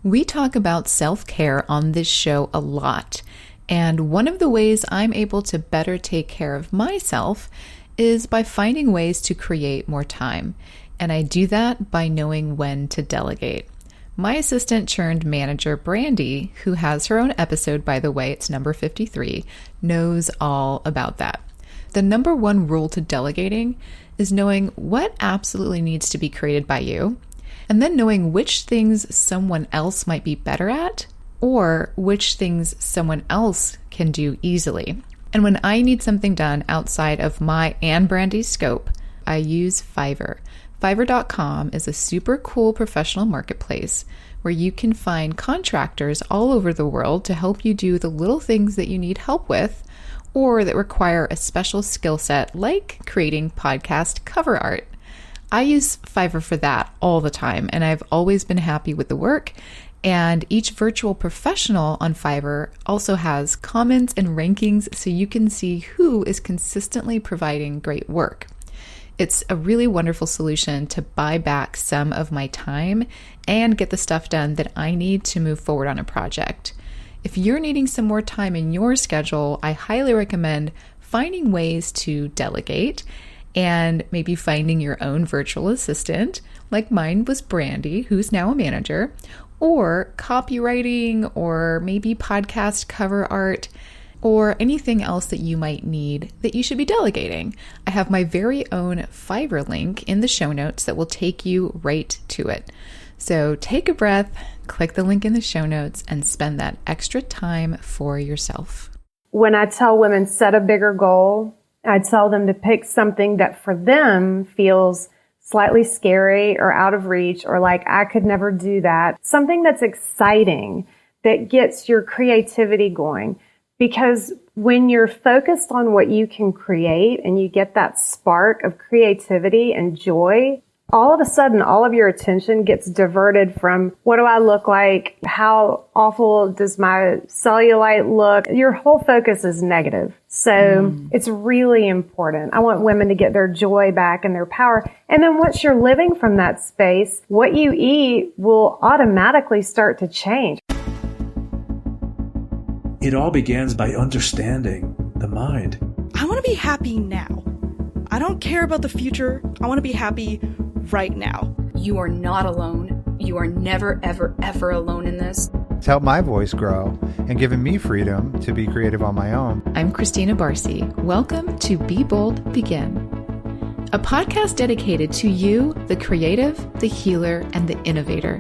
We talk about self-care on this show a lot, and one of the ways I'm able to better take care of myself is by finding ways to create more time, and I do that by knowing when to delegate. My assistant turned manager, Brandy, who has her own episode, by the way, it's number 53, knows all about that. The number one rule to delegating is knowing what absolutely needs to be created by you, and then knowing which things someone else might be better at, or which things someone else can do easily. And when I need something done outside of my and Brandy's scope, I use Fiverr. Fiverr.com is a super cool professional marketplace where you can find contractors all over the world to help you do the little things that you need help with, or that require a special skill set like creating podcast cover art. I use Fiverr for that all the time, and I've always been happy with the work. And each virtual professional on Fiverr also has comments and rankings so you can see who is consistently providing great work. It's a really wonderful solution to buy back some of my time and get the stuff done that I need to move forward on a project. If you're needing some more time in your schedule, I highly recommend finding ways to delegate and maybe finding your own virtual assistant, like mine was Brandy, who's now a manager, or copywriting, or maybe podcast cover art, or anything else that you might need that you should be delegating. I have my very own Fiverr link in the show notes that will take you right to it. So take a breath, click the link in the show notes, and spend that extra time for yourself. When I tell women set a bigger goal, I tell them to pick something that for them feels slightly scary or out of reach, or like I could never do that. Something that's exciting, that gets your creativity going. Because when you're focused on what you can create and you get that spark of creativity and joy, all of a sudden, all of your attention gets diverted from what do I look like? How awful does my cellulite look? Your whole focus is negative. So it's really important. I want women to get their joy back and their power. And then once you're living from that space, what you eat will automatically start to change. It all begins by understanding the mind. I want to be happy now. I don't care about the future. I want to be happy right now. You are not alone. You are never, ever, ever alone in this. It's helped my voice grow and given me freedom to be creative on my own. I'm Christina Barcy. Welcome to Be Bold, Begin, a podcast dedicated to you, the creative, the healer, and the innovator.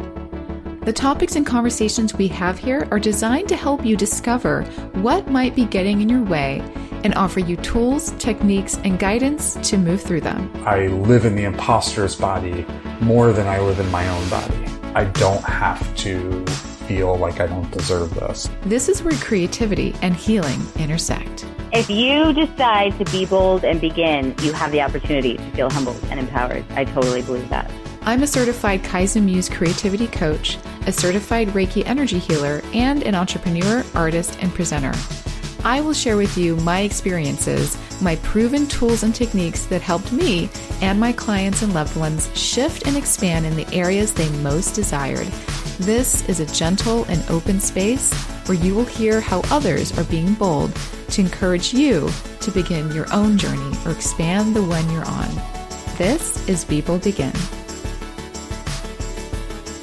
The topics and conversations we have here are designed to help you discover what might be getting in your way and offer you tools, techniques, and guidance to move through them. I live in the imposter's body more than I live in my own body. I don't have to feel like I don't deserve this. This is where creativity and healing intersect. If you decide to be bold and begin, you have the opportunity to feel humbled and empowered. I totally believe that. I'm a certified Kaizen Muse creativity coach, a certified Reiki energy healer, and an entrepreneur, artist, and presenter. I will share with you my experiences, my proven tools and techniques that helped me and my clients and loved ones shift and expand in the areas they most desired. This is a gentle and open space where you will hear how others are being bold to encourage you to begin your own journey or expand the one you're on. This is Be Bold Begin.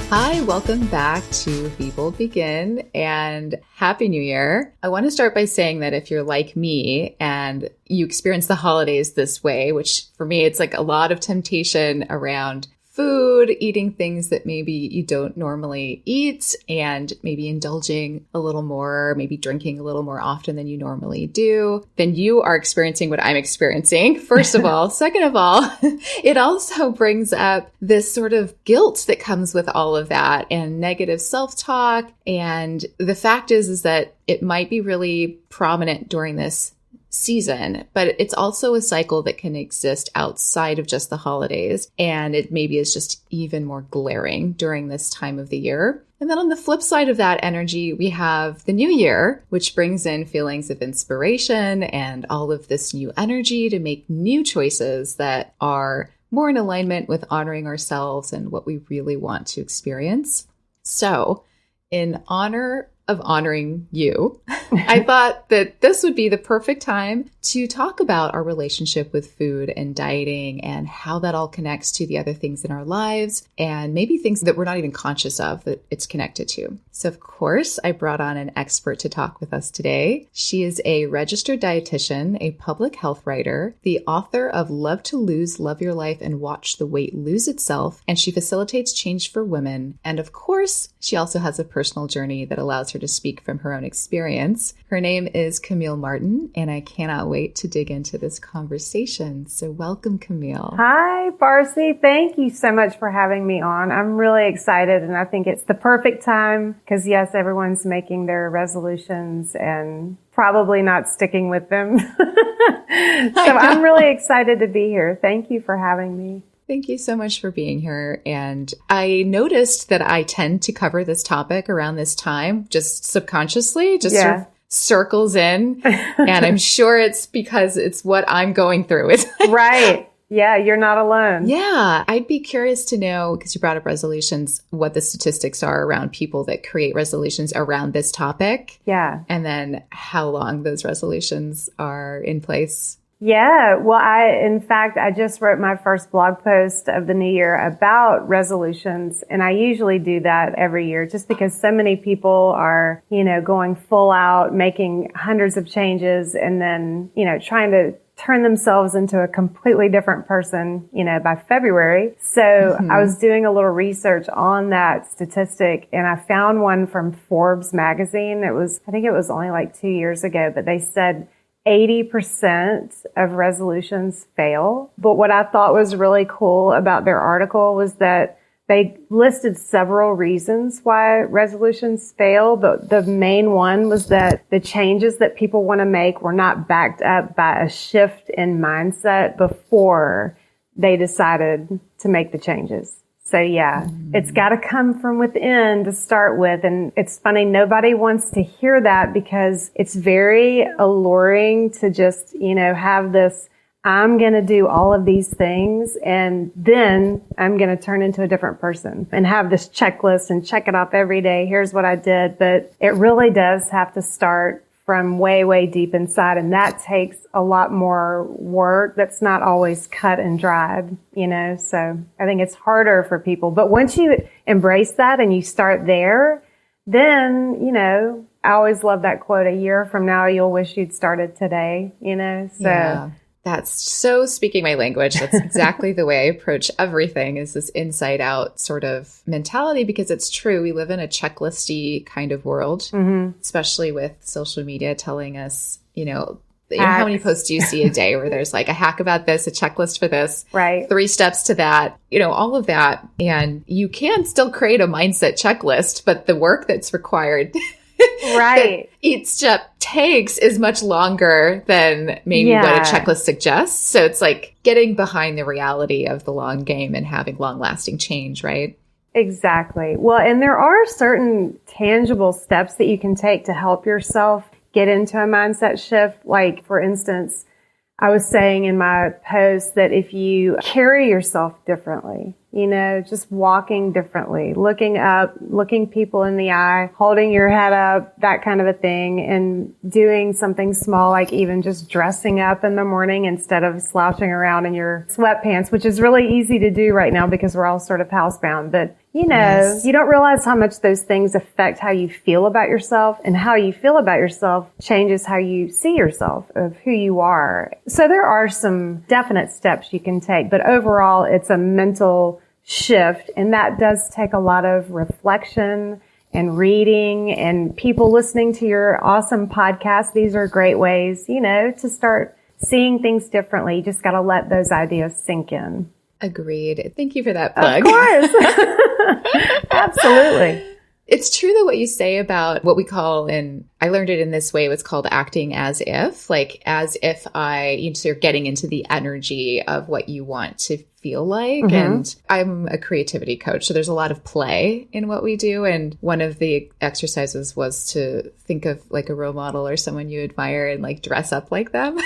Hi, welcome back to Be Bold Begin, and Happy New Year. I want to start by saying that if you're like me and you experience the holidays this way, which for me, it's like a lot of temptation around food, eating things that maybe you don't normally eat, and maybe indulging a little more, maybe drinking a little more often than you normally do, then you are experiencing what I'm experiencing, first of all. Second of all, it also brings up this sort of guilt that comes with all of that and negative self-talk. And the fact is that it might be really prominent during this season, but it's also a cycle that can exist outside of just the holidays. And it maybe is just even more glaring during this time of the year. And then on the flip side of that energy, we have the new year, which brings in feelings of inspiration and all of this new energy to make new choices that are more in alignment with honoring ourselves and what we really want to experience. So in honor of honoring you, I thought that this would be the perfect time to talk about our relationship with food and dieting and how that all connects to the other things in our lives and maybe things that we're not even conscious of that it's connected to. So of course, I brought on an expert to talk with us today. She is a registered dietitian, a public health writer, the author of Love to Lose, Love Your Life, and Watch the Weight Lose Itself, and she facilitates change for women. And of course, she also has a personal journey that allows her to speak from her own experience. Her name is Camille Martin, and I cannot wait to dig into this conversation. So welcome, Camille. Hi, Barcy. Thank you so much for having me on. I'm really excited, and I think it's the perfect time because, yes, everyone's making their resolutions and probably not sticking with them. So I'm really excited to be here. Thank you for having me. Thank you so much for being here. And I noticed that I tend to cover this topic around this time, just subconsciously, just sort of circles in. And I'm sure it's because it's what I'm going through. Right. Yeah, you're not alone. Yeah. I'd be curious to know, because you brought up resolutions, what the statistics are around people that create resolutions around this topic. Yeah. And then how long those resolutions are in place. Yeah. Well, I just wrote my first blog post of the new year about resolutions. And I usually do that every year just because so many people are, going full out, making hundreds of changes and then, trying to turn themselves into a completely different person, by February. So I was doing a little research on that statistic and I found one from Forbes magazine. I think it was only like 2 years ago, but they said 80% of resolutions fail. But what I thought was really cool about their article was that they listed several reasons why resolutions fail, but the main one was that the changes that people want to make were not backed up by a shift in mindset before they decided to make the changes. So it's got to come from within to start with. And it's funny, nobody wants to hear that because it's very alluring to just, have this, I'm going to do all of these things and then I'm going to turn into a different person and have this checklist and check it off every day. Here's what I did. But it really does have to start from way, way deep inside. And that takes a lot more work that's not always cut and dried, So I think it's harder for people. But once you embrace that and you start there, then, I always love that quote, a year from now, you'll wish you'd started today, So yeah. That's so speaking my language. That's exactly the way I approach everything is this inside out sort of mentality, because it's true. We live in a checklisty kind of world, especially with social media telling us, how many posts do you see a day where there's like a hack about this, a checklist for this, right? 3 steps to that, all of that. And you can still create a mindset checklist, but the work that's required right. each step takes is much longer than maybe what a checklist suggests. So it's like getting behind the reality of the long game and having long lasting change, right? Exactly. Well, and there are certain tangible steps that you can take to help yourself get into a mindset shift. Like, for instance, I was saying in my post that if you carry yourself differently, just walking differently, looking up, looking people in the eye, holding your head up, that kind of a thing, and doing something small, like even just dressing up in the morning instead of slouching around in your sweatpants, which is really easy to do right now because we're all sort of housebound. But you don't realize how much those things affect how you feel about yourself, and how you feel about yourself changes how you see yourself, of who you are. So there are some definite steps you can take, but overall it's a mental shift, and that does take a lot of reflection and reading and people listening to your awesome podcast. These are great ways, to start seeing things differently. You just got to let those ideas sink in. Agreed. Thank you for that plug. Of course. Absolutely. It's true though what you say about what we call I learned it in this way, what's called acting as if, so you're getting into the energy of what you want to feel like. And I'm a creativity coach, so there's a lot of play in what we do. And one of the exercises was to think of like a role model or someone you admire and like dress up like them.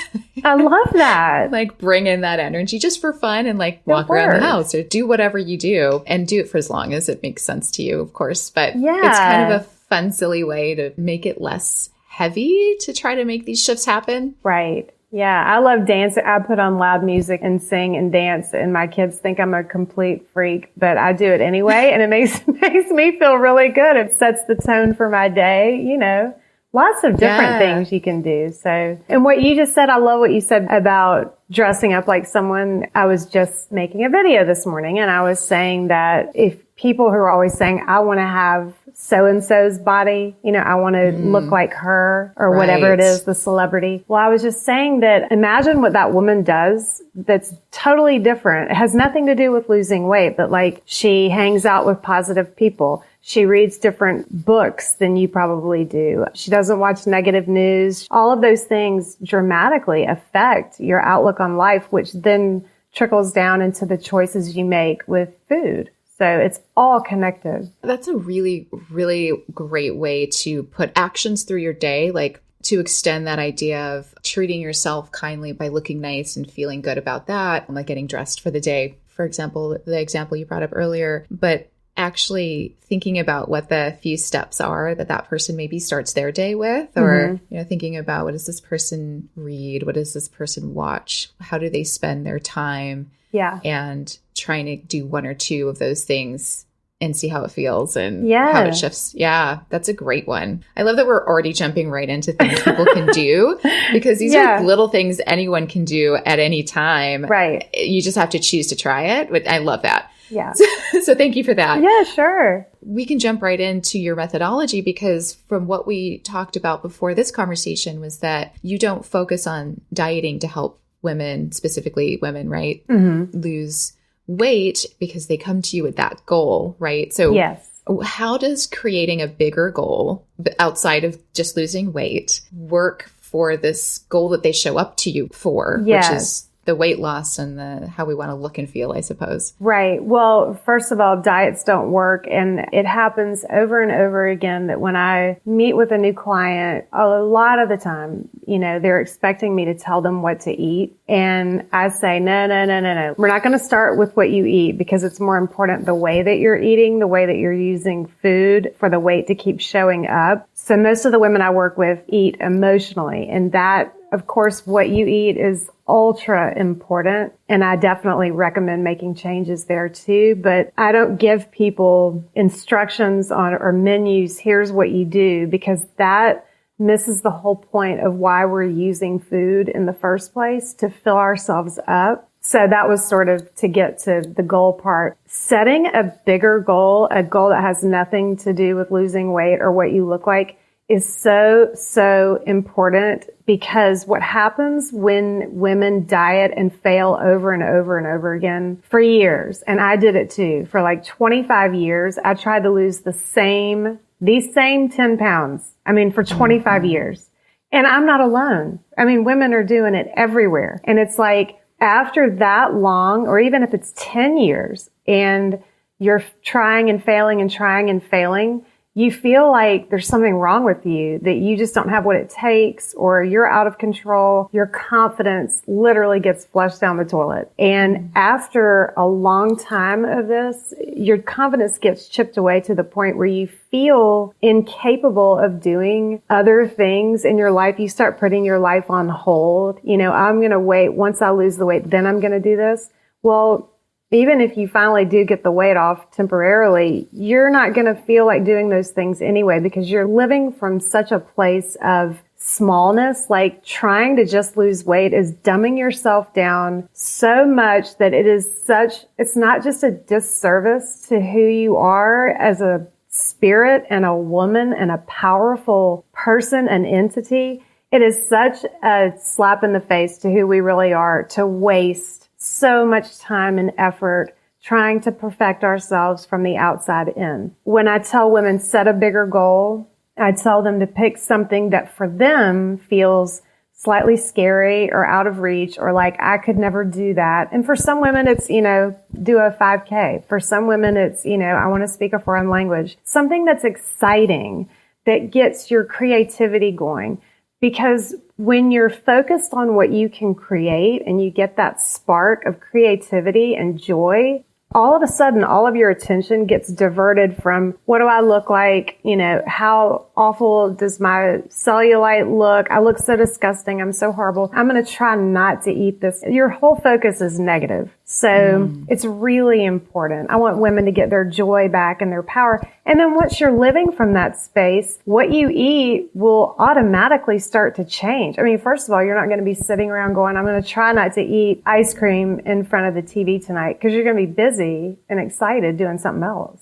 I love that. Like bring in that energy just for fun and like walk around the house or do whatever you do, and do it for as long as it makes sense to you, of course. But it's kind of a fun, silly way to make it less heavy to try to make these shifts happen. Right. Yeah, I love dancing. I put on loud music and sing and dance, and my kids think I'm a complete freak, but I do it anyway, and it makes me feel really good. It sets the tone for my day, you know. Lots of different things you can do. So, and what you just said, I love what you said about dressing up like someone. I was just making a video this morning, and I was saying that if people who are always saying, I want to have so-and-so's body, you know, I want to look like her or whatever it is, the celebrity. Well, I was just saying that imagine what that woman does that's totally different. It has nothing to do with losing weight, but like she hangs out with positive people. She reads different books than you probably do. She doesn't watch negative news. All of those things dramatically affect your outlook on life, which then trickles down into the choices you make with food. So it's all connected. That's a really, really great way to put actions through your day, like to extend that idea of treating yourself kindly by looking nice and feeling good about that, like getting dressed for the day, for example, the example you brought up earlier. But actually thinking about what the few steps are that person maybe starts their day with, or, you know, thinking about what does this person read? What does this person watch? How do they spend their time? Yeah. And trying to do one or two of those things and see how it feels and how it shifts. Yeah, that's a great one. I love that we're already jumping right into things people can do, because these are little things anyone can do at any time. Right. You just have to choose to try it. But I love that. Yeah. So thank you for that. Yeah, sure. We can jump right into your methodology, because from what we talked about before this conversation was that you don't focus on dieting to help women, specifically women, right? Lose weight, because they come to you with that goal, right? So how does creating a bigger goal outside of just losing weight work for this goal that they show up to you for, which is the weight loss and the how we want to look and feel, I suppose. Right. Well, first of all, diets don't work. And it happens over and over again that when I meet with a new client, a lot of the time, you know, they're expecting me to tell them what to eat. And I say, no. We're not going to start with what you eat, because it's more important the way that you're eating, the way that you're using food for the weight to keep showing up. So most of the women I work with eat emotionally, and that, of course, what you eat is ultra important. And I definitely recommend making changes there too. But I don't give people instructions on or menus, here's what you do, because that misses the whole point of why we're using food in the first place, to fill ourselves up. So that was sort of to get to the goal part. Setting a bigger goal, a goal that has nothing to do with losing weight or what you look like, is so important, because what happens when women diet and fail over and over and over again for years, and I did it too, for like 25 years, I tried to lose these same 10 pounds. I mean, for 25 years. And I'm not alone. I mean, women are doing it everywhere. And it's like, after that long, or even if it's 10 years, and you're trying and failing and trying and failing, you feel like there's something wrong with you, that you just don't have what it takes, or you're out of control. Your confidence literally gets flushed down the toilet. And after a long time of this, your confidence gets chipped away to the point where you feel incapable of doing other things in your life. You start putting your life on hold. You know, I'm going to wait. Once I lose the weight, then I'm going to do this. Well, even if you finally do get the weight off temporarily, you're not going to feel like doing those things anyway, because you're living from such a place of smallness. Like, trying to just lose weight is dumbing yourself down so much that it's not just a disservice to who you are as a spirit and a woman and a powerful person and entity. It is such a slap in the face to who we really are, to waste so much time and effort trying to perfect ourselves from the outside in. When I tell women set a bigger goal, I tell them to pick something that for them feels slightly scary or out of reach, or like, I could never do that. And for some women, it's, you know, do a 5K. For some women, it's, you know, I want to speak a foreign language. Something that's exciting, that gets your creativity going. Because when you're focused on what you can create and you get that spark of creativity and joy, all of a sudden, all of your attention gets diverted from what do I look like? You know, how awful does my cellulite look? I look so disgusting. I'm so horrible. I'm going to try not to eat this. Your whole focus is negative. So it's really important. I want women to get their joy back and their power. And then once you're living from that space, what you eat will automatically start to change. I mean, first of all, you're not going to be sitting around going, I'm going to try not to eat ice cream in front of the TV tonight, because you're going to be busy and excited doing something else.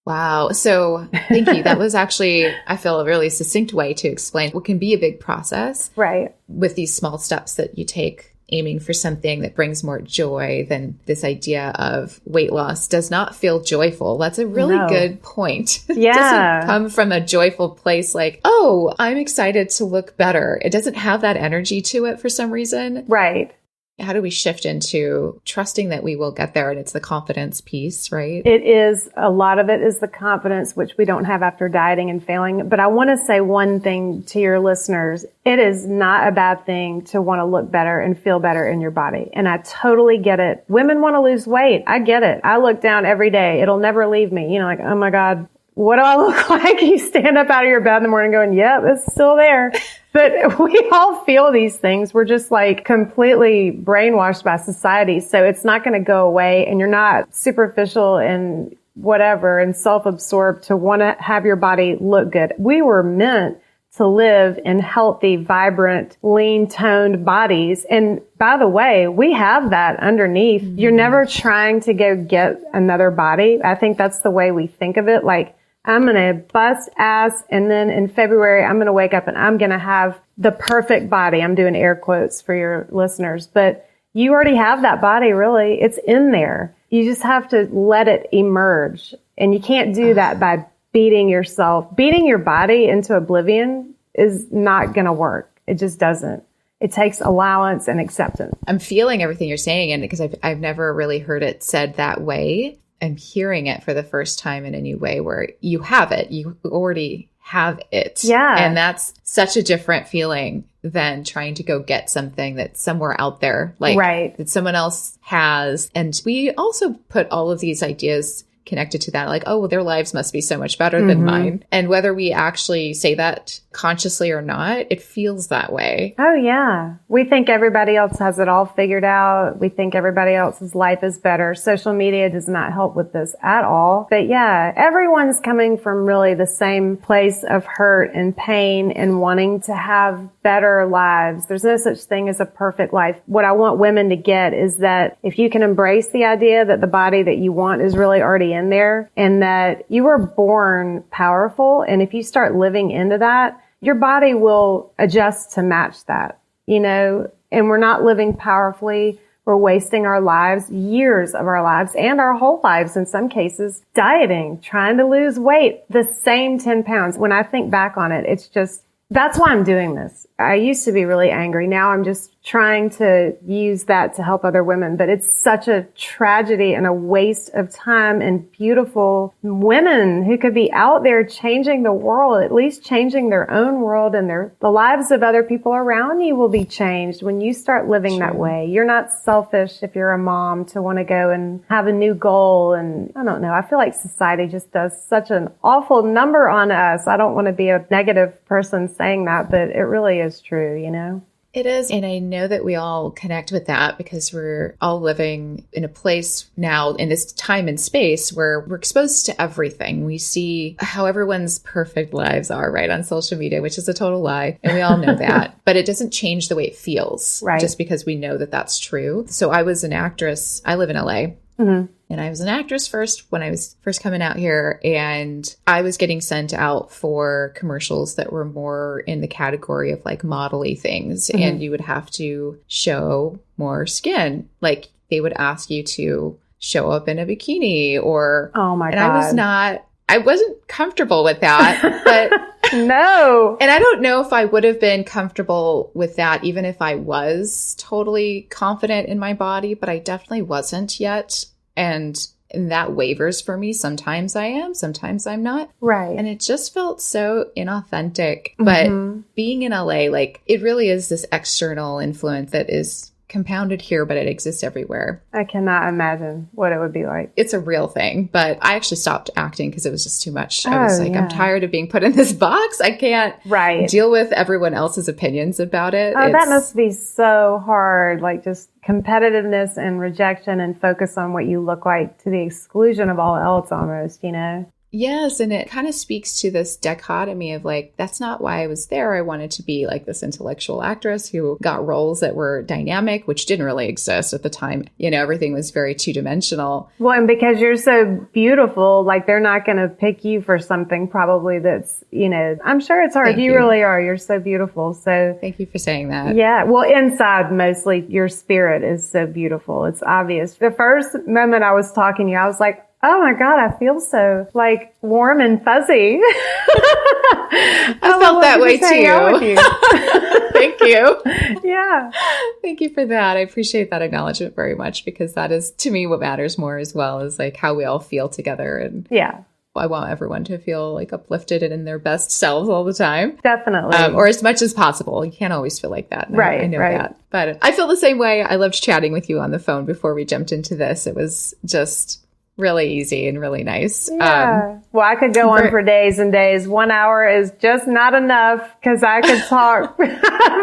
Wow. So thank you. That was actually, I feel, a really succinct way to explain what can be a big process. Right. With these small steps that you take, aiming for something that brings more joy than this idea of weight loss does not feel joyful. That's a really good point. Yeah. It doesn't come from a joyful place like, oh, I'm excited to look better. It doesn't have that energy to it for some reason. Right. How do we shift into trusting that we will get there? And it's the confidence piece, right? It is. A lot of it is the confidence, which we don't have after dieting and failing. But I want to say one thing to your listeners. It is not a bad thing to want to look better and feel better in your body. And I totally get it. Women want to lose weight. I get it. I look down every day. It'll never leave me. You know, like, oh my God, what do I look like? You stand up out of your bed in the morning going, yep, it's still there. But we all feel these things. We're just like completely brainwashed by society. So it's not going to go away, and you're not superficial and whatever and self-absorbed to want to have your body look good. We were meant to live in healthy, vibrant, lean-toned bodies. And by the way, we have that underneath. You're never trying to go get another body. I think that's the way we think of it. Like, I'm going to bust ass, and then in February, I'm going to wake up and I'm going to have the perfect body. I'm doing air quotes for your listeners, but you already have that body, really. It's in there. You just have to let it emerge. And you can't do that by beating yourself. Beating your body into oblivion is not going to work. It just doesn't. It takes allowance and acceptance. I'm feeling everything you're saying, and because I've never really heard it said that way. I'm hearing it for the first time in a new way where you have it. You already have it. Yeah. And that's such a different feeling than trying to go get something that's somewhere out there, like that someone else has. And we also put all of these ideas connected to that, like, oh, well, their lives must be so much better than mine. And whether we actually say that consciously or not, it feels that way. Oh, yeah. We think everybody else has it all figured out. We think everybody else's life is better. Social media does not help with this at all. But yeah, everyone's coming from really the same place of hurt and pain and wanting to have better lives. There's no such thing as a perfect life. What I want women to get is that if you can embrace the idea that the body that you want is really already in there, and that you were born powerful, and if you start living into that, your body will adjust to match that, you know, and we're not living powerfully. We're wasting our lives, years of our lives, and our whole lives in some cases, dieting, trying to lose weight, the same 10 pounds. When I think back on it, it's just, that's why I'm doing this. I used to be really angry. Now I'm just trying to use that to help other women. But it's such a tragedy and a waste of time and beautiful women who could be out there changing the world, at least changing their own world, and the lives of other people around you will be changed when you start living that way. You're not selfish if you're a mom to want to go and have a new goal. And I don't know. I feel like society just does such an awful number on us. I don't want to be a negative person saying that, but it really is true, you know? It is. And I know that we all connect with that because we're all living in a place now in this time and space where we're exposed to everything. We see how everyone's perfect lives are right on social media, which is a total lie. And we all know that, but it doesn't change the way it feels just because we know that that's true. So I was an actress. I live in LA. And I was an actress first when I was first coming out here, and I was getting sent out for commercials that were more in the category of like modelly things. And you would have to show more skin. Like they would ask you to show up in a bikini or, oh my God. And I wasn't comfortable with that, but no. And I don't know if I would have been comfortable with that, even if I was totally confident in my body, but I definitely wasn't yet. And that wavers for me. Sometimes I am, sometimes I'm not. Right. And it just felt so inauthentic. But being in LA, like it really is this external influence that is compounded here, but it exists everywhere. I cannot imagine what it would be like. It's a real thing, but I actually stopped acting because it was just too much. I was like, I'm tired of being put in this box. I can't deal with everyone else's opinions about it. Oh, that must be so hard. Like just competitiveness and rejection and focus on what you look like to the exclusion of all else almost, you know? Yes. And it kind of speaks to this dichotomy of like, that's not why I was there. I wanted to be like this intellectual actress who got roles that were dynamic, which didn't really exist at the time. You know, everything was very two-dimensional. Well, and because you're so beautiful, like they're not going to pick you for something probably that's, you know, I'm sure it's hard. You really are. You're so beautiful. So thank you for saying that. Yeah. Well, inside mostly your spirit is so beautiful. It's obvious. The first moment I was talking to you, I was like, oh my God, I feel so like warm and fuzzy. I felt that way too. Thank you. Yeah. Thank you for that. I appreciate that acknowledgement very much because that is to me what matters more as well is like how we all feel together. And yeah. I want everyone to feel like uplifted and in their best selves all the time. Definitely. Or as much as possible. You can't always feel like that. Right. I know that. But I feel the same way. I loved chatting with you on the phone before we jumped into this. It was just really easy and really nice. Yeah. Well, I could go on for days and days. 1 hour is just not enough because I could talk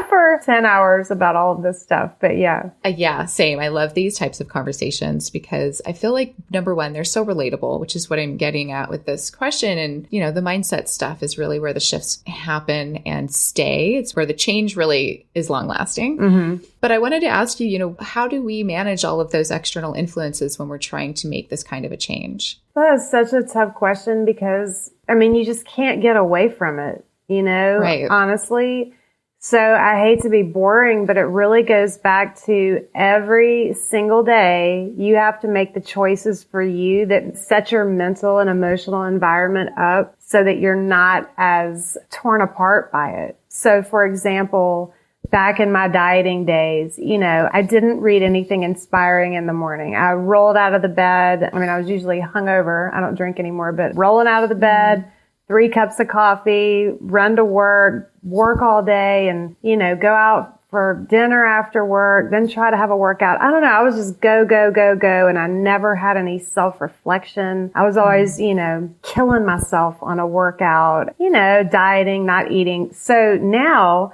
for 10 hours about all of this stuff. But yeah. Yeah, same. I love these types of conversations because I feel like, number one, they're so relatable, which is what I'm getting at with this question. And, you know, the mindset stuff is really where the shifts happen and stay. It's where the change really is long lasting. Mm-hmm. But I wanted to ask you, you know, how do we manage all of those external influences when we're trying to make this kind of a change? That is such a tough question because, I mean, you just can't get away from it, you know, honestly. So I hate to be boring, but it really goes back to every single day you have to make the choices for you that set your mental and emotional environment up so that you're not as torn apart by it. So for example, back in my dieting days, you know, I didn't read anything inspiring in the morning. I rolled out of the bed. I mean, I was usually hungover. I don't drink anymore, but rolling out of the bed, 3 cups of coffee, run to work all day and, you know, go out for dinner after work, then try to have a workout. I don't know. I was just go, go, go, go. And I never had any self-reflection. I was always, you know, killing myself on a workout, you know, dieting, not eating. So now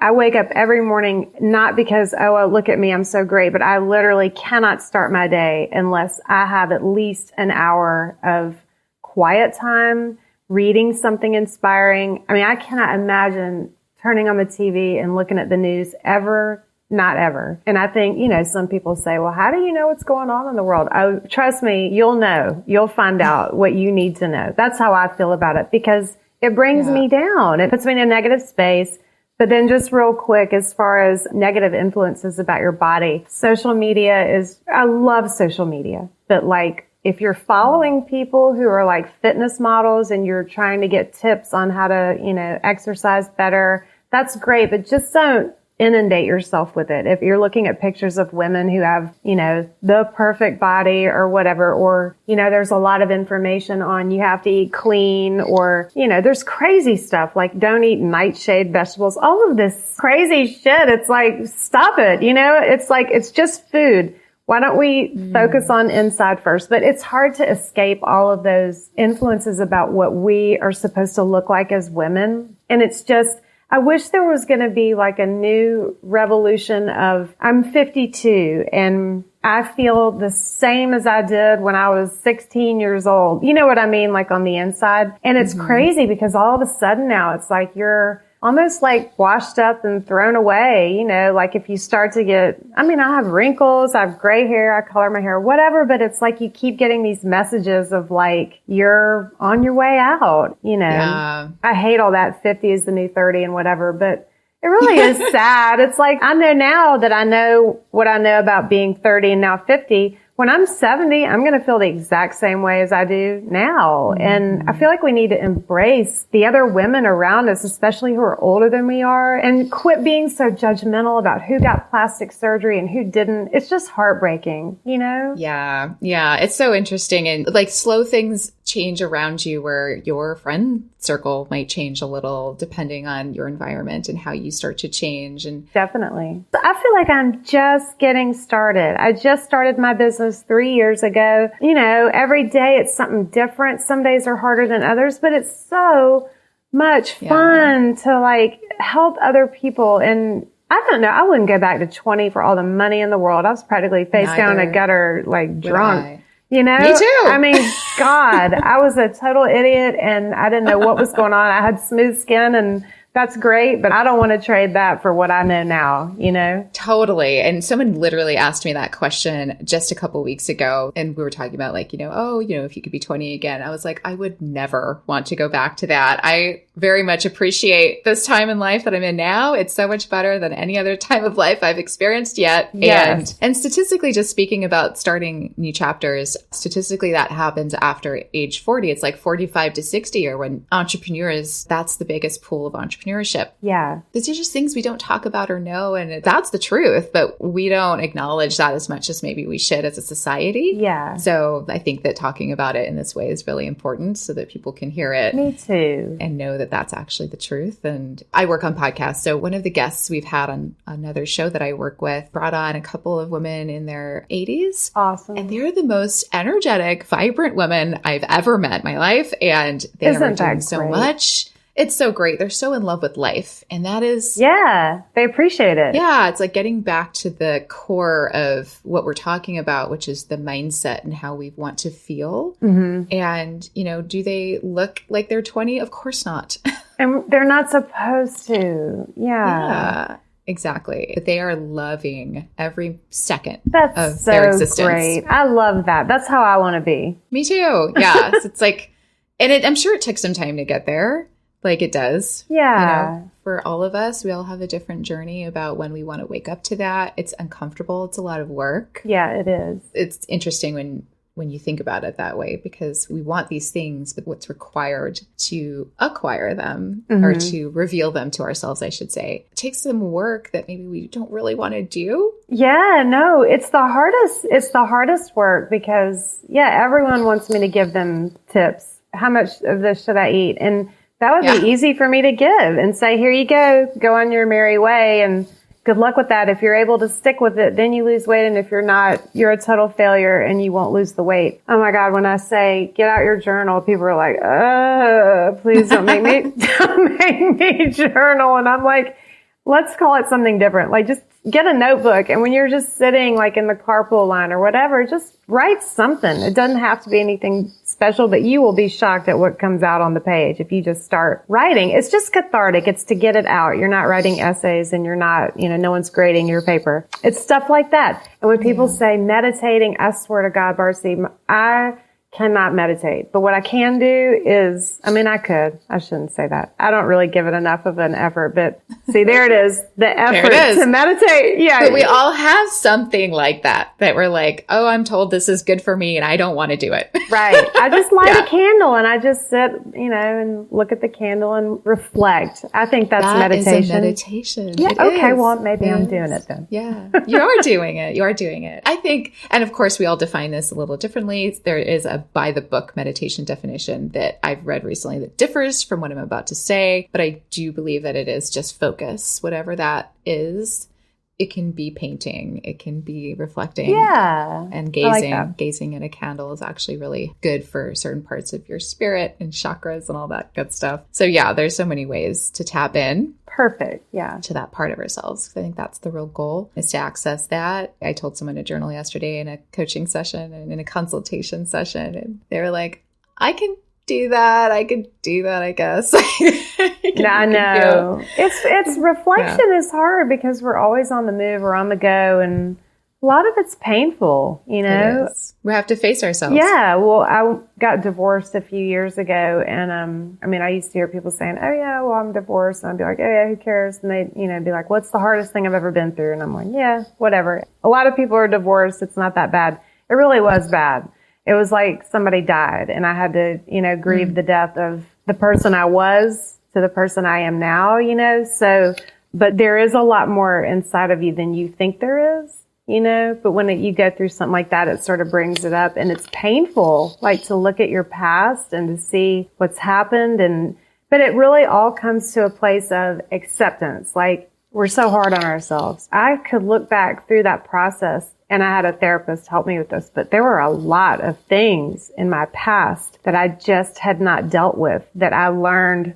I wake up every morning, not because, oh, look at me, I'm so great, but I literally cannot start my day unless I have at least an hour of quiet time, reading something inspiring. I mean, I cannot imagine turning on the TV and looking at the news ever, not ever. And I think, you know, some people say, well, how do you know what's going on in the world? Oh, trust me, you'll know. You'll find out what you need to know. That's how I feel about it because it brings me down. It puts me in a negative space. But then just real quick, as far as negative influences about your body, social media is, I love social media, but like if you're following people who are like fitness models and you're trying to get tips on how to, you know, exercise better, that's great, but just don't inundate yourself with it. If you're looking at pictures of women who have, you know, the perfect body or whatever, or, you know, there's a lot of information on you have to eat clean or, you know, there's crazy stuff like don't eat nightshade vegetables, all of this crazy shit. It's like, stop it. You know, it's like, it's just food. Why don't we focus on inside first? But it's hard to escape all of those influences about what we are supposed to look like as women. And it's just, I wish there was going to be like a new revolution of, I'm 52 and I feel the same as I did when I was 16 years old. You know what I mean? Like on the inside. And it's crazy because all of a sudden now it's like you're almost like washed up and thrown away. You know, like if you start to get, I mean, I have wrinkles, I have gray hair, I color my hair, whatever, but it's like you keep getting these messages of like, you're on your way out, you know. Yeah. I hate all that 50 is the new 30 and whatever, but it really is sad. It's like, I know now that I know what I know about being 30 and now 50. When I'm 70, I'm going to feel the exact same way as I do now. And I feel like we need to embrace the other women around us, especially who are older than we are, and quit being so judgmental about who got plastic surgery and who didn't. It's just heartbreaking, you know? Yeah. Yeah. It's so interesting. And like slow things change around you where your friends circle might change a little depending on your environment and how you start to change. And definitely. I feel like I'm just getting started. I just started my business 3 years ago. You know, every day it's something different. Some days are harder than others, but it's so much fun to like help other people. And I don't know, I wouldn't go back to 20 for all the money in the world. I was practically face down in a gutter, like drunk. You know? Me too. I mean, God, I was a total idiot and I didn't know what was going on. I had smooth skin and that's great, but I don't want to trade that for what I know now, you know? Totally. And someone literally asked me that question just a couple weeks ago. And we were talking about like, if you could be 20 again, I was like, I would never want to go back to that. I very much appreciate this time in life that I'm in now. It's so much better than any other time of life I've experienced yet. Yes. And statistically, just speaking about starting new chapters, statistically that happens after age 40. It's like 45 to 60 or when entrepreneurs, that's the biggest pool of entrepreneurship. Yeah. These are just things we don't talk about or know. And that's the truth, but we don't acknowledge that as much as maybe we should as a society. Yeah. So I think that talking about it in this way is really important so that people can hear it. Me too. And know that that's actually the truth. And I work on podcasts. So one of the guests we've had on another show that I work with brought on a couple of women in their 80s. Awesome. And they're the most energetic, vibrant women I've ever met in my life. And they are doing so much. It's so great. They're so in love with life. And that is... Yeah, they appreciate it. Yeah, it's like getting back to the core of what we're talking about, which is the mindset and how we want to feel. Mm-hmm. And, do they look like they're 20? Of course not. And they're not supposed to. Yeah. Exactly. But they are loving every second of their existence. Great. I love that. That's how I want to be. Me too. Yeah. So it's like, and I'm sure it took some time to get there. Like it does. Yeah. For all of us, we all have a different journey about when we want to wake up to that. It's uncomfortable. It's a lot of work. Yeah, it is. It's interesting when you think about it that way, because we want these things, but what's required to acquire them or to reveal them to ourselves, I should say, it takes some work that maybe we don't really want to do. Yeah, no, it's the hardest. It's the hardest work because everyone wants me to give them tips. How much of this should I eat? And that would be easy for me to give and say, here you go on your merry way and good luck with that. If you're able to stick with it, then you lose weight. And if you're not, you're a total failure and you won't lose the weight. Oh my God. When I say get out your journal, people are like, please don't make me journal. And I'm like, let's call it something different. Like just get a notebook. And when you're just sitting like in the carpool line or whatever, just write something. It doesn't have to be anything special, but you will be shocked at what comes out on the page if you just start writing. It's just cathartic. It's to get it out. You're not writing essays and you're not, no one's grading your paper. It's stuff like that. And when people say meditating, I swear to God, Barcy, I cannot meditate. But what I can do is, I shouldn't say that. I don't really give it enough of an effort, but see, there it is. The effort to meditate. Yeah. But we all have something like that we're like, oh, I'm told this is good for me and I don't want to do it. Right. I just light a candle and I just sit, and look at the candle and reflect. I think that's meditation. Is a meditation. Yeah. Okay. Well, maybe I'm doing it then. Yeah. You are doing it. You are doing it. I think, and of course we all define this a little differently. There is a by the book meditation definition that I've read recently that differs from what I'm about to say, but I do believe that it is just focus, whatever that is. It can be painting, it can be reflecting, and gazing at a candle is actually really good for certain parts of your spirit and chakras and all that good stuff. So there's so many ways to tap in. Perfect. To that part of ourselves. I think that's the real goal, is to access that. I told someone to journal yesterday in a coaching session and in a consultation session, and they were like, I can do that. I could do that, I guess. I know. It's reflection is hard because we're always on the move or on the go, and a lot of it's painful, It is. We have to face ourselves. Yeah. Well, I got divorced a few years ago, and I used to hear people saying, "Oh yeah, well I'm divorced," and I'd be like, "Oh yeah, who cares?" And they, be like, "What's the hardest thing I've ever been through?" And I'm like, "Yeah, whatever." A lot of people are divorced. It's not that bad. It really was bad. It was like somebody died and I had to, grieve the death of the person I was to the person I am now, so, but there is a lot more inside of you than you think there is, but when you go through something like that, it sort of brings it up and it's painful, like to look at your past and to see what's happened and But it really all comes to a place of acceptance. Like, we're so hard on ourselves. I could look back through that process, and I had a therapist help me with this, but there were a lot of things in my past that I just had not dealt with, that I learned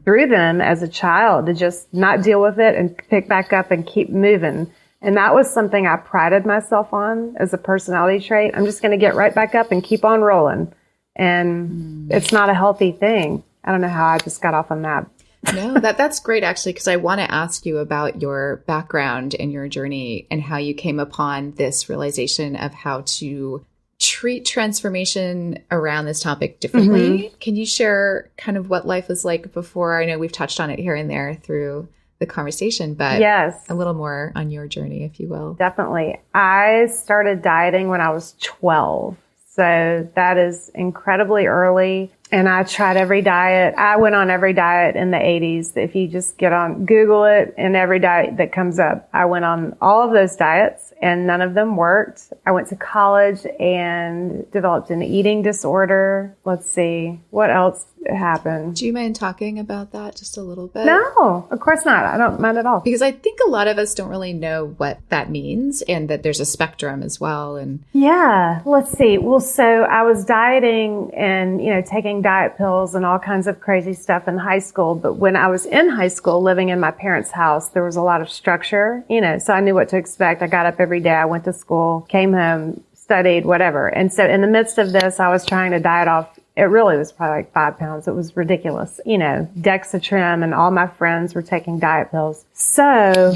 through them as a child, to just not deal with it and pick back up and keep moving. And that was something I prided myself on as a personality trait. I'm just going to get right back up and keep on rolling. And it's not a healthy thing. I don't know how I just got off on that. No, that's great, actually, because I want to ask you about your background and your journey and how you came upon this realization of how to treat transformation around this topic differently. Can you share kind of what life was like before? I know we've touched on it here and there through the conversation, but yes, a little more on your journey, if you will. Definitely. I started dieting when I was 12. So that is incredibly early. And I tried every diet. I went on every diet in the 80s. If you just Google it, and every diet that comes up, I went on all of those diets and none of them worked. I went to college and developed an eating disorder. Let's see, what else happened? Do you mind talking about that just a little bit? No, of course not. I don't mind at all. Because I think a lot of us don't really know what that means, and that there's a spectrum as well. And yeah, let's see. Well, so I was dieting and, taking diet pills and all kinds of crazy stuff in high school. But when I was in high school, living in my parents' house, there was a lot of structure, so I knew what to expect. I got up every day. I went to school, came home, studied, whatever. And so in the midst of this, I was trying to diet off. It really was probably like 5 pounds. It was ridiculous. Dexatrim, and all my friends were taking diet pills. So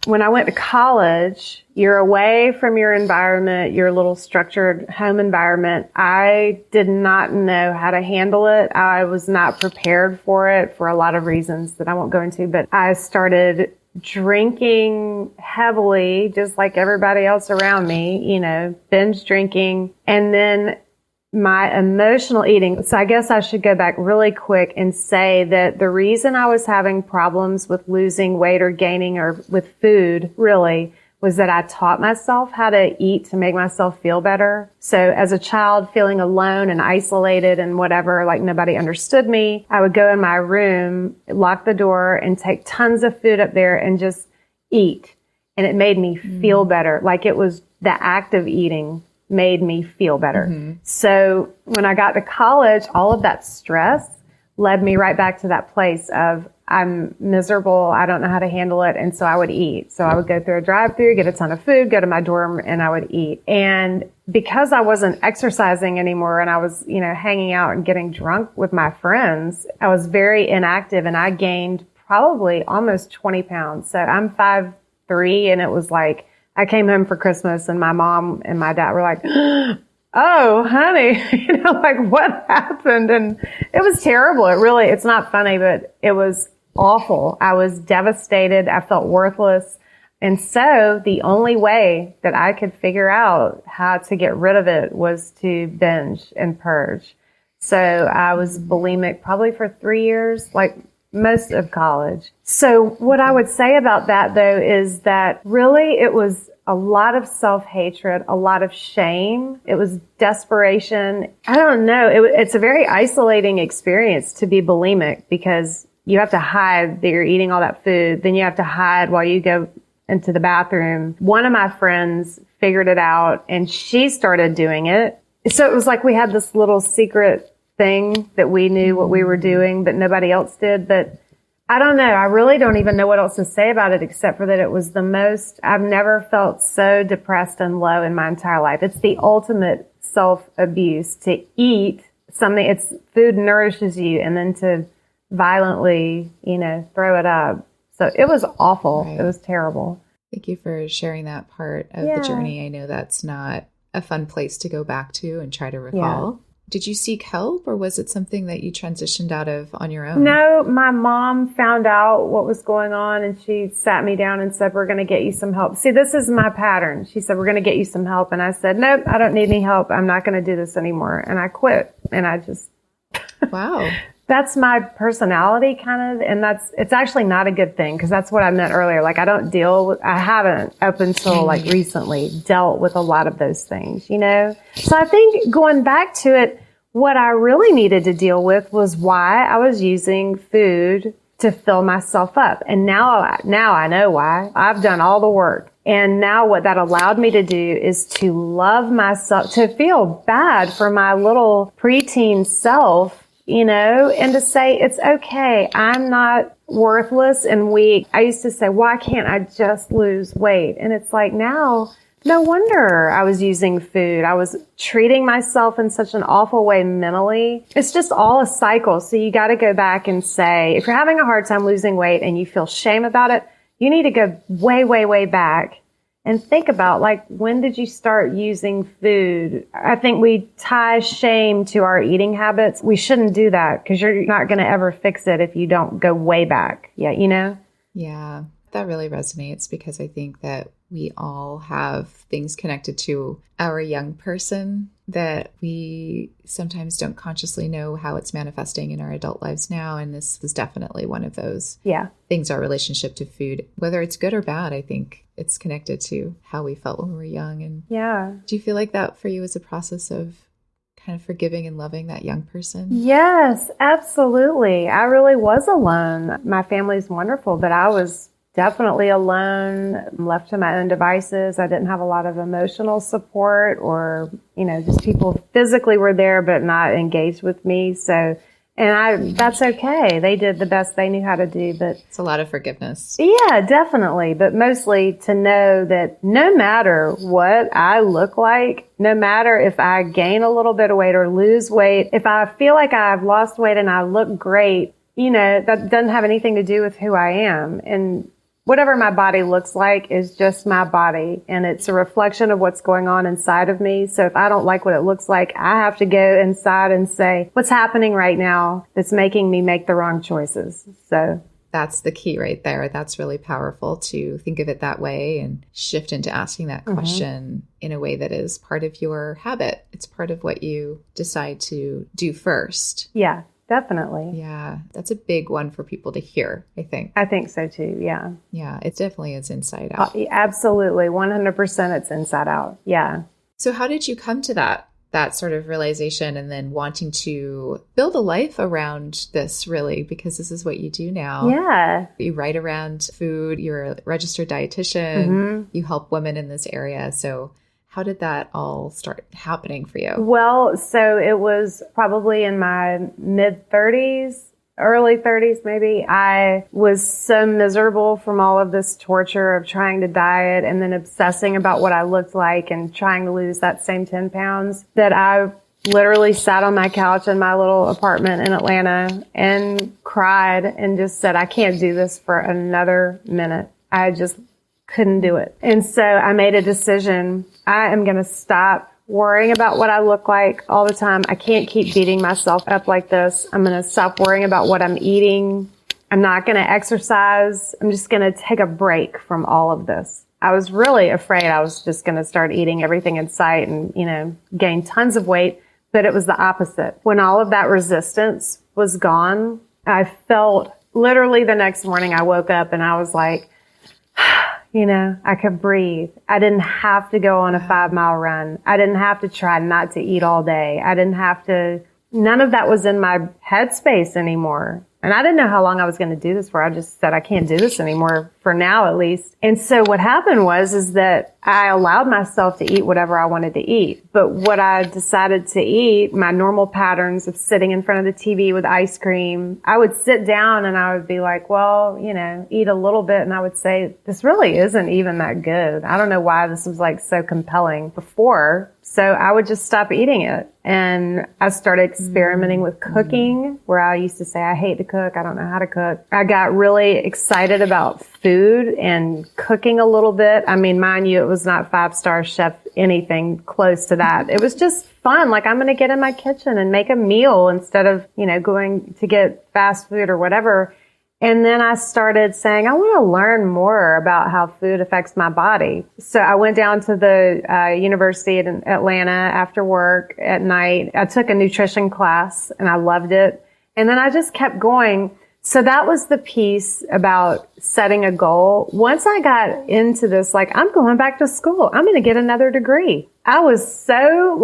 when I went to college, you're away from your environment, your little structured home environment. I did not know how to handle it. I was not prepared for it for a lot of reasons that I won't go into, but I started drinking heavily, just like everybody else around me, binge drinking. And then my emotional eating. So I guess I should go back really quick and say that the reason I was having problems with losing weight or gaining or with food really was that I taught myself how to eat to make myself feel better. So as a child, feeling alone and isolated and whatever, like nobody understood me, I would go in my room, lock the door, and take tons of food up there and just eat. And it made me feel better. Like it was the act of eating made me feel better. So when I got to college, all of that stress led me right back to that place of I'm miserable. I don't know how to handle it. And so I would eat. So I would go through a drive-through, get a ton of food, go to my dorm, and I would eat. And because I wasn't exercising anymore and I was, hanging out and getting drunk with my friends, I was very inactive, and I gained probably almost 20 pounds. So I'm 5'3", and it was like, I came home for Christmas and my mom and my dad were like, oh, honey, like what happened? And it was terrible. It's not funny, but it was awful. I was devastated. I felt worthless. And so the only way that I could figure out how to get rid of it was to binge and purge. So I was bulimic probably for 3 years, like most of college. So what I would say about that, though, is that really it was a lot of self-hatred, a lot of shame. It was desperation. I don't know. It's a very isolating experience to be bulimic, because you have to hide that you're eating all that food. Then you have to hide while you go into the bathroom. One of my friends figured it out, and she started doing it. So it was like we had this little secret thing that we knew what we were doing, but nobody else did. But I don't know. I really don't even know what else to say about it, except for that it was the most, I've never felt so depressed and low in my entire life. It's the ultimate self-abuse to eat something. It's food nourishes you, and then to violently, throw it up. So it was awful. Right. It was terrible. Thank you for sharing that part of the journey. I know that's not a fun place to go back to and try to recall. Yeah. Did you seek help, or was it something that you transitioned out of on your own? No, my mom found out what was going on, and she sat me down and said, we're going to get you some help. See, this is my pattern. She said, we're going to get you some help. And I said, nope, I don't need any help. I'm not going to do this anymore. And I quit. And I just, wow. That's my personality kind of, and it's actually not a good thing, because that's what I meant earlier. Like I haven't up until like recently dealt with a lot of those things, So I think going back to it, what I really needed to deal with was why I was using food to fill myself up. And now I know why. I've done all the work. And now what that allowed me to do is to love myself, to feel bad for my little preteen self, and to say, it's okay. I'm not worthless and weak. I used to say, why can't I just lose weight? And it's like now, no wonder I was using food. I was treating myself in such an awful way mentally. It's just all a cycle. So you got to go back and say, if you're having a hard time losing weight and you feel shame about it, you need to go way, way, way back and think about, like, when did you start using food? I think we tie shame to our eating habits. We shouldn't do that because you're not going to ever fix it if you don't go way back. Yeah, Yeah, that really resonates because I think that we all have things connected to our young person that we sometimes don't consciously know how it's manifesting in our adult lives now. And this was definitely one of those things, our relationship to food, whether it's good or bad. I think it's connected to how we felt when we were young. And do you feel like that for you was a process of kind of forgiving and loving that young person? Yes, absolutely. I really was alone. My family's wonderful, but I was definitely alone, left to my own devices. I didn't have a lot of emotional support or, just people physically were there, but not engaged with me. So, that's okay. They did the best they knew how to do, but it's a lot of forgiveness. Yeah, definitely. But mostly to know that no matter what I look like, no matter if I gain a little bit of weight or lose weight, if I feel like I've lost weight and I look great, that doesn't have anything to do with who I am. And whatever my body looks like is just my body, and it's a reflection of what's going on inside of me. So if I don't like what it looks like, I have to go inside and say, what's happening right now that's making me make the wrong choices? So that's the key right there. That's really powerful to think of it that way and shift into asking that question in a way that is part of your habit. It's part of what you decide to do first. Yeah. Definitely. Yeah. That's a big one for people to hear, I think. I think so too. Yeah. Yeah. It definitely is inside out. Absolutely. 100% it's inside out. Yeah. So how did you come to that sort of realization and then wanting to build a life around this, really, because this is what you do now? Yeah. You write around food. You're a registered dietitian. You help women in this area. So how did that all start happening for you? Well, so it was probably in my mid-30s, early 30s maybe. I was so miserable from all of this torture of trying to diet and then obsessing about what I looked like and trying to lose that same 10 pounds that I literally sat on my couch in my little apartment in Atlanta and cried and just said, I can't do this for another minute. I just couldn't do it. And so I made a decision. I am going to stop worrying about what I look like all the time. I can't keep beating myself up like this. I'm going to stop worrying about what I'm eating. I'm not going to exercise. I'm just going to take a break from all of this. I was really afraid I was just going to start eating everything in sight and, gain tons of weight. But it was the opposite. When all of that resistance was gone, I felt literally the next morning I woke up and I was like, I could breathe. I didn't have to go on a 5-mile run. I didn't have to try not to eat all day. None of that was in my headspace anymore. And I didn't know how long I was going to do this for. I just said, I can't do this anymore for now, at least. And so what happened is that I allowed myself to eat whatever I wanted to eat. But what I decided to eat, my normal patterns of sitting in front of the TV with ice cream, I would sit down and I would be like, well, eat a little bit. And I would say, this really isn't even that good. I don't know why this was like so compelling before. So I would just stop eating it. And I started experimenting with cooking, where I used to say, I hate to cook. I don't know how to cook. I got really excited about food and cooking a little bit. I mean, mind you, it was not 5-star chef, anything close to that. It was just fun. Like, I'm going to get in my kitchen and make a meal instead of, going to get fast food or whatever. And then I started saying, I want to learn more about how food affects my body. So I went down to the university in Atlanta after work at night. I took a nutrition class and I loved it. And then I just kept going. So that was the piece about setting a goal. Once I got into this, I'm going back to school. I'm going to get another degree. I was so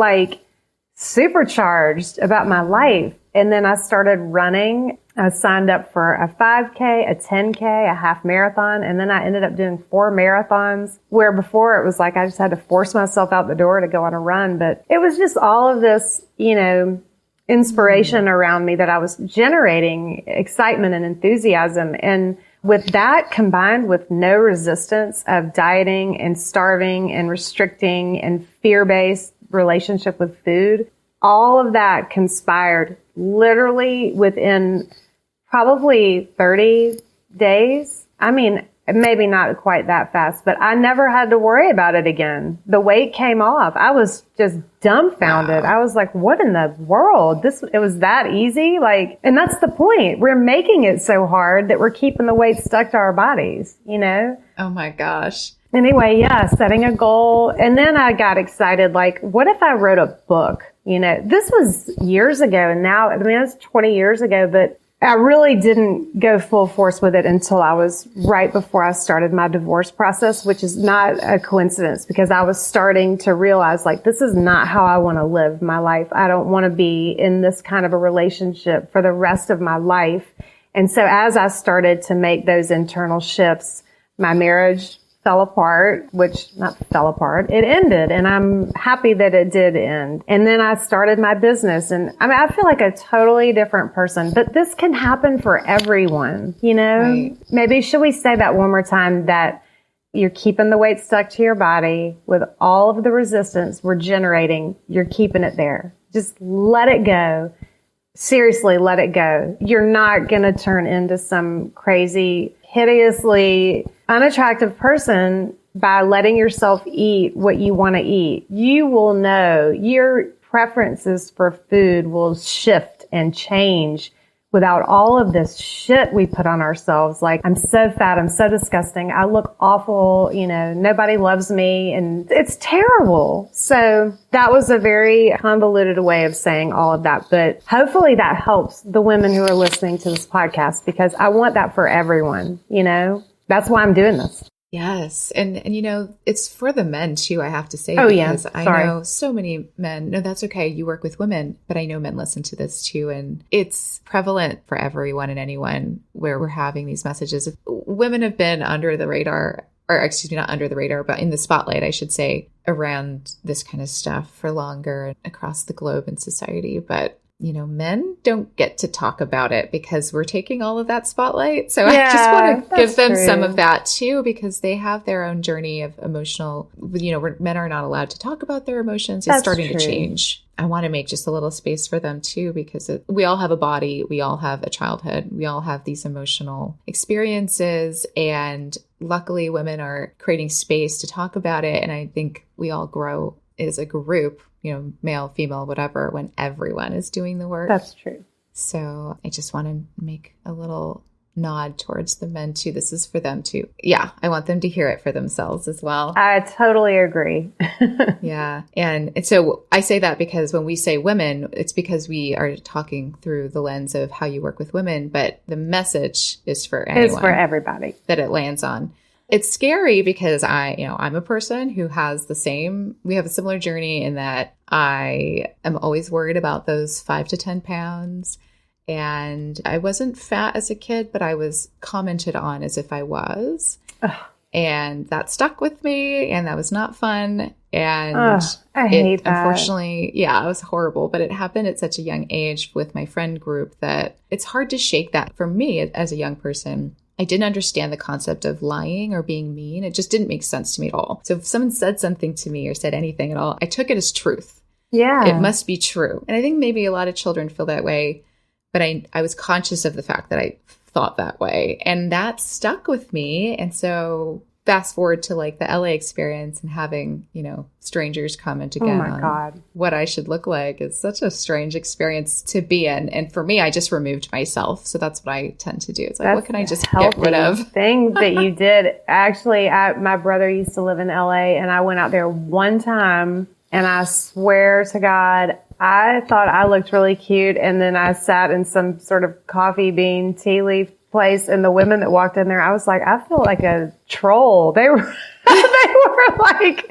supercharged about my life. And then I started running. I signed up for a 5K, a 10K, a half marathon. And then I ended up doing 4 marathons, where before it was like I just had to force myself out the door to go on a run. But it was just all of this, inspiration around me that I was generating excitement and enthusiasm. And with that combined with no resistance of dieting and starving and restricting and fear-based relationship with food, all of that conspired literally within probably 30 days. I mean, maybe not quite that fast, but I never had to worry about it again. The weight came off. I was just dumbfounded. Wow. I was like, what in the world? It was that easy? And that's the point. We're making it so hard that we're keeping the weight stuck to our bodies, Oh my gosh. Anyway, yeah, setting a goal. And then I got excited, what if I wrote a book? This was years ago, and now, it's 20 years ago, but I really didn't go full force with it until I was right before I started my divorce process, which is not a coincidence, because I was starting to realize, this is not how I want to live my life. I don't want to be in this kind of a relationship for the rest of my life. And so as I started to make those internal shifts, my marriage fell apart, it ended, and I'm happy that it did end. And then I started my business, and I feel like a totally different person, but this can happen for everyone, Right. Maybe should we say that one more time, that you're keeping the weight stuck to your body with all of the resistance we're generating, you're keeping it there. Just let it go. Seriously, let it go. You're not going to turn into some crazy, hideously unattractive person by letting yourself eat what you want to eat. You will know your preferences for food will shift and change without all of this shit we put on ourselves. I'm so fat, I'm so disgusting, I look awful, nobody loves me, and it's terrible. So that was a very convoluted way of saying all of that, but hopefully that helps the women who are listening to this podcast, because I want that for everyone, That's why I'm doing this. Yes. And it's for the men too, I have to say. Oh, yeah. Because I know so many men. No, that's okay. You work with women, but I know men listen to this too. And it's prevalent for everyone and anyone where we're having these messages. Women have been under the radar, or excuse me, not under the radar, but in the spotlight, I should say, around this kind of stuff for longer across the globe in society. But men don't get to talk about it because we're taking all of that spotlight. So I just want to give them some of that too, because they have their own journey of emotional, where men are not allowed to talk about their emotions. It's starting to change. I want to make just a little space for them too, because we all have a body. We all have a childhood. We all have these emotional experiences, and luckily women are creating space to talk about it. And I think we all grow as a group, male, female, whatever, when everyone is doing the work. That's true. So I just want to make a little nod towards the men too. This is for them too. Yeah. I want them to hear it for themselves as well. I totally agree. Yeah. And so I say that because when we say women, it's because we are talking through the lens of how you work with women, but the message is for anyone. It's for everybody that it lands on. It's scary because I'm a person who has we have a similar journey in that I am always worried about those 5 to 10 pounds. And I wasn't fat as a kid, but I was commented on as if I was. Ugh. And that stuck with me, and that was not fun. And I hate that. Unfortunately, yeah, it was horrible, but it happened at such a young age with my friend group that it's hard to shake that for me as a young person. I didn't understand the concept of lying or being mean. It just didn't make sense to me at all. So if someone said something to me or said anything at all, I took it as truth. Yeah. It must be true. And I think maybe a lot of children feel that way, but I was conscious of the fact that I thought that way, and that stuck with me. And so fast forward to the LA experience and having, strangers comment again on what I should look like is such a strange experience to be in. And for me, I just removed myself. So that's what I tend to do. It's what can I just get rid of? Thing that you did. Actually, my brother used to live in LA, and I went out there one time, and I swear to God, I thought I looked really cute. And then I sat in some sort of coffee bean tea leaf place, and the women that walked in there, I was like, I feel like a troll. They were They were like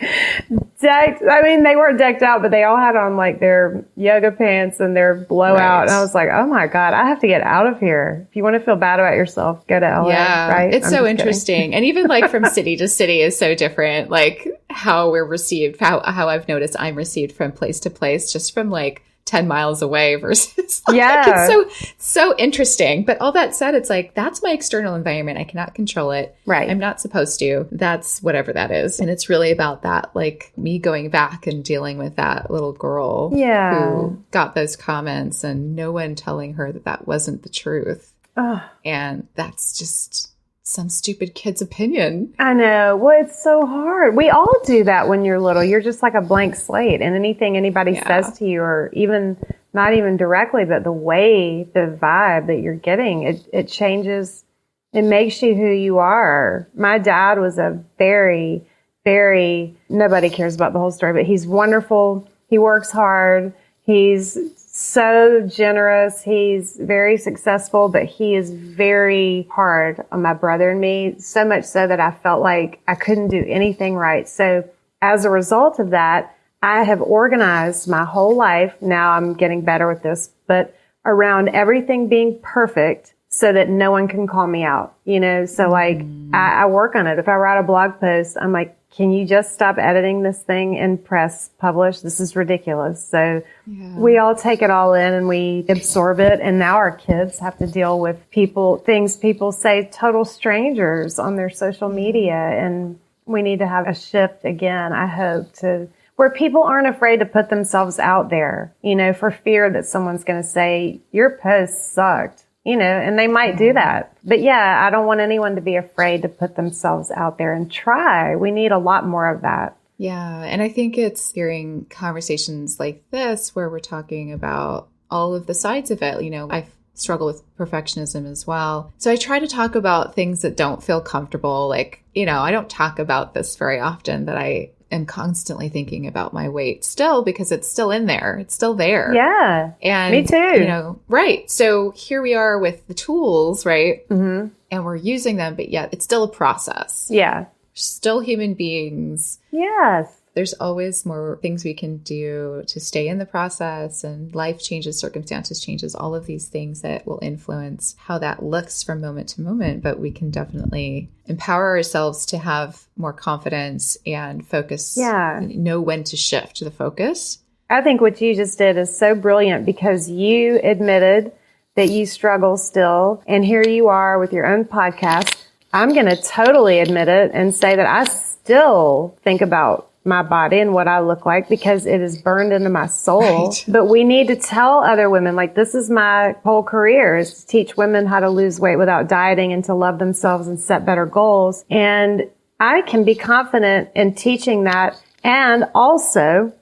decked. I mean, they weren't decked out, but they all had on like their yoga pants and their blowout. Right. And I was like, oh my God, I have to get out of here. If you want to feel bad about yourself, go to LA. Yeah, right? it's I'm so just interesting. kidding. And even like from city to city is so different. Like how we're received, how I've noticed I'm received from place to place, just from like 10 miles away versus like, Yeah. it's so interesting. But all that said, it's like, that's my external environment. I cannot control it. Right. I'm not supposed to. That's whatever that is. And it's really about that, like me going back and dealing with that little girl who got those comments and no one telling her that that wasn't the truth. Ugh. And that's just some stupid kid's opinion. I know. Well, it's so hard. We all do that when you're little. You're just like a blank slate, and anything anybody says to you, or even not even directly, but the way, the vibe that you're getting, it changes. It makes you who you are. My dad was a very, very, nobody cares about the whole story, but he's wonderful. He works hard. He's so generous. He's very successful, but he is very hard on my brother and me, so much so that I felt like I couldn't do anything right. So as a result of that, I have organized my whole life. Now I'm getting better with this, but around everything being perfect so that no one can call me out, you know? So like I work on it. If I write a blog post, I'm like, can you just stop editing this thing and press publish? This is ridiculous. So we all take it all in and we absorb it. And now our kids have to deal with things people say, total strangers on their social media. And we need to have a shift again, I hope, to where people aren't afraid to put themselves out there, you know, for fear that someone's going to say, your post sucked. You know, and they might do that. But yeah, I don't want anyone to be afraid to put themselves out there and try. We need a lot more of that. Yeah. And I think it's hearing conversations like this where we're talking about all of the sides of it. You know, I struggle with perfectionism as well. So I try to talk about things that don't feel comfortable. Like, you know, I don't talk about this very often, that I am constantly thinking about my weight still, because it's still in there. It's still there. Yeah. And me too. You know, right. So here we are with the tools, right? Mm-hmm. And we're using them, but yet it's still a process. Yeah. We're still human beings. Yes. There's always more things we can do to stay in the process, and life changes, circumstances changes, all of these things that will influence how that looks from moment to moment. But we can definitely empower ourselves to have more confidence and focus, and know when to shift the focus. I think what you just did is so brilliant, because you admitted that you struggle still. And here you are with your own podcast. I'm going to totally admit it and say that I still think about my body and what I look like, because it is burned into my soul. Right. But we need to tell other women, like, this is my whole career, is to teach women how to lose weight without dieting and to love themselves and set better goals. And I can be confident in teaching that and also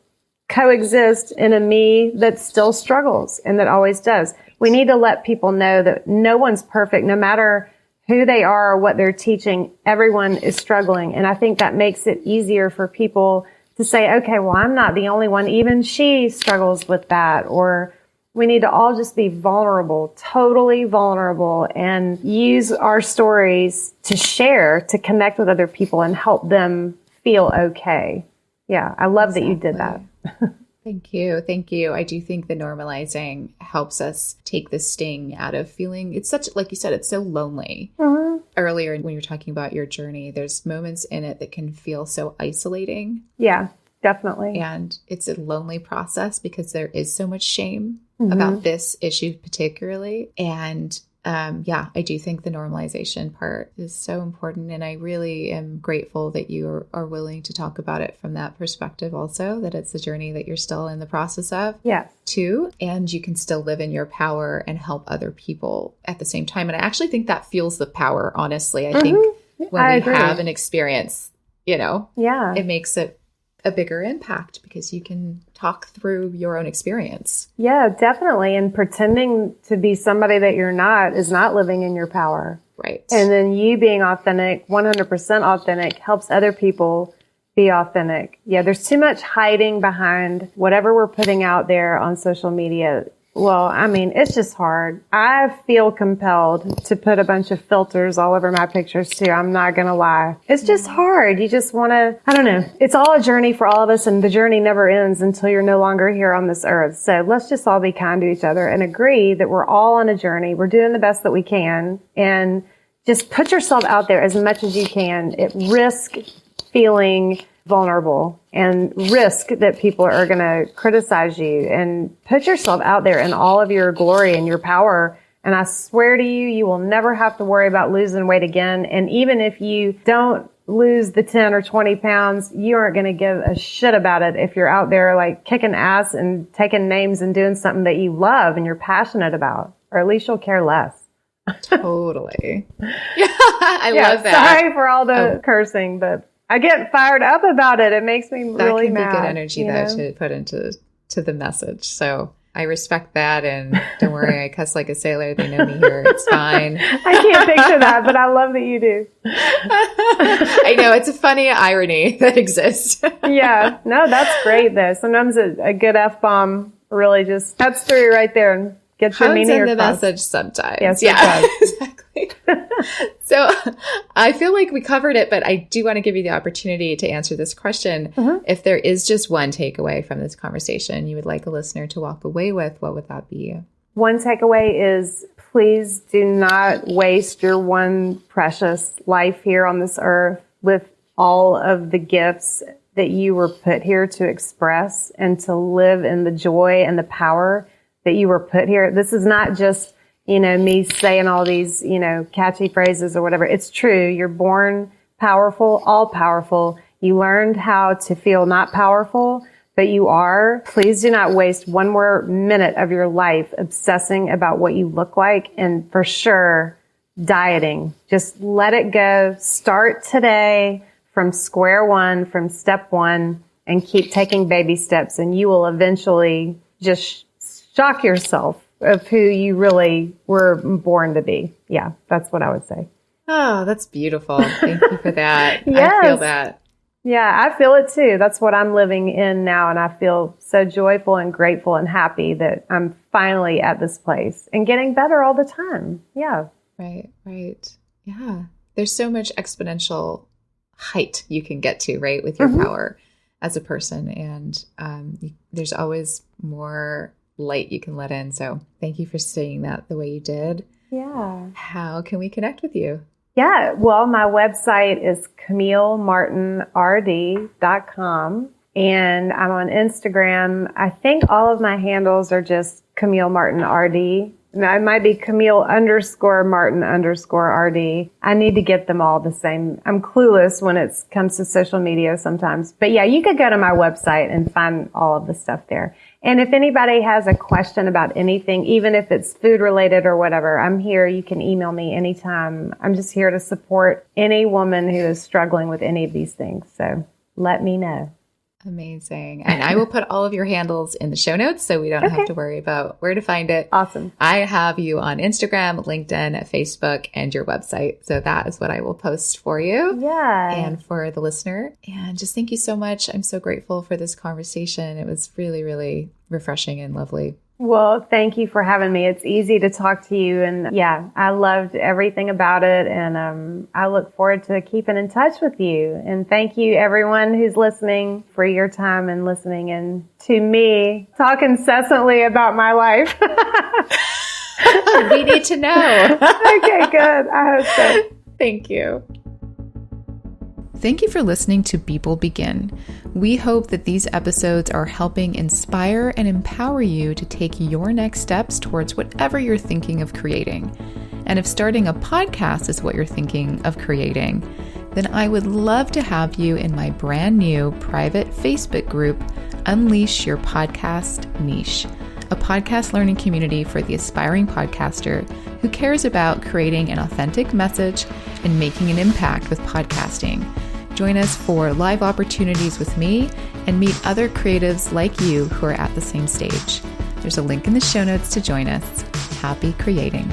coexist in a me that still struggles and that always does. We need to let people know that no one's perfect, no matter who they are or what they're teaching. Everyone is struggling. And I think that makes it easier for people to say, okay, well, I'm not the only one. Even she struggles with that. Or we need to all just be vulnerable, totally vulnerable, and use our stories to share, to connect with other people and help them feel okay. Yeah, I love that you did that. Thank you. Thank you. I do think the normalizing helps us take the sting out of feeling, it's such, like you said, it's so lonely. Mm-hmm. Earlier, when you were talking about your journey, there's moments in it that can feel so isolating. Yeah, definitely. And it's a lonely process because there is so much shame about this issue particularly. And I do think the normalization part is so important. And I really am grateful that you are willing to talk about it from that perspective also, that it's a journey that you're still in the process of too. And you can still live in your power and help other people at the same time. And I actually think that fuels the power, honestly. I think when we have an experience, you know, it makes it a bigger impact because you can talk through your own experience. Yeah, definitely. And pretending to be somebody that you're not is not living in your power. Right. And then you being authentic, 100% authentic, helps other people be authentic. Yeah, there's too much hiding behind whatever we're putting out there on social media. Well, I mean, it's just hard. I feel compelled to put a bunch of filters all over my pictures too. I'm not going to lie. It's just hard. You just want to, I don't know. It's all a journey for all of us, and the journey never ends until you're no longer here on this earth. So let's just all be kind to each other and agree that we're all on a journey. We're doing the best that we can, and just put yourself out there as much as you can. At risk feeling vulnerable and risk that people are going to criticize you, and put yourself out there in all of your glory and your power. And I swear to you, you will never have to worry about losing weight again. And even if you don't lose the 10 or 20 pounds, you aren't going to give a shit about it if you're out there like kicking ass and taking names and doing something that you love and you're passionate about, or at least you'll care less. Totally. Yeah, I love that. Sorry for all the cursing, but I get fired up about it. It makes me really mad. That can be good energy, though, to put into the message. So I respect that. And don't worry, I cuss like a sailor. They know me here. It's fine. I can't picture that, but I love that you do. I know. It's a funny irony that exists. Yeah. No, that's great, though. Sometimes a good F-bomb really just cuts through right there and gets your meaning across. The message sometimes. Yes, yeah, exactly. So I feel like we covered it, but I do want to give you the opportunity to answer this question. Mm-hmm. If there is just one takeaway from this conversation you would like a listener to walk away with, what would that be? One takeaway is, please do not waste your one precious life here on this earth with all of the gifts that you were put here to express and to live in the joy and the power that you were put here. This is not just, me saying all these, catchy phrases or whatever. It's true. You're born powerful, all powerful. You learned how to feel not powerful, but you are. Please do not waste one more minute of your life obsessing about what you look like, and for sure, dieting. Just let it go. Start today from square one, from step one, and keep taking baby steps, and you will eventually just shock yourself of who you really were born to be. Yeah, that's what I would say. Oh, that's beautiful. Thank you for that. Yes. I feel that. Yeah, I feel it too. That's what I'm living in now. And I feel so joyful and grateful and happy that I'm finally at this place and getting better all the time. Yeah. Right. Yeah. There's so much exponential height you can get to, right, with your power as a person. And there's always more light you can let in. So thank you for saying that the way you did. Yeah. How can we connect with you? Yeah. Well, my website is CamilleMartinRD.com, and I'm on Instagram. I think all of my handles are just Camille Martin RD. Now, it might be Camille_Martin_RD. I need to get them all the same. I'm clueless when it comes to social media sometimes. But yeah, you could go to my website and find all of the stuff there. And if anybody has a question about anything, even if it's food related or whatever, I'm here. You can email me anytime. I'm just here to support any woman who is struggling with any of these things. So let me know. Amazing. And I will put all of your handles in the show notes so we don't have to worry about where to find it. Awesome. I have you on Instagram, LinkedIn, Facebook, and your website. So that is what I will post for you. Yeah. And for the listener. And just thank you so much. I'm so grateful for this conversation. It was really, really refreshing and lovely. Well, thank you for having me. It's easy to talk to you. And yeah, I loved everything about it. And I look forward to keeping in touch with you. And thank you, everyone who's listening, for your time and listening, and to me talk incessantly about my life. We need to know. Okay, good. I hope so. Thank you. Thank you for listening to People Begin. We hope that these episodes are helping inspire and empower you to take your next steps towards whatever you're thinking of creating. And if starting a podcast is what you're thinking of creating, then I would love to have you in my brand new private Facebook group, Unleash Your Podcast Niche, a podcast learning community for the aspiring podcaster who cares about creating an authentic message and making an impact with podcasting. Join us for live opportunities with me and meet other creatives like you who are at the same stage. There's a link in the show notes to join us. Happy creating.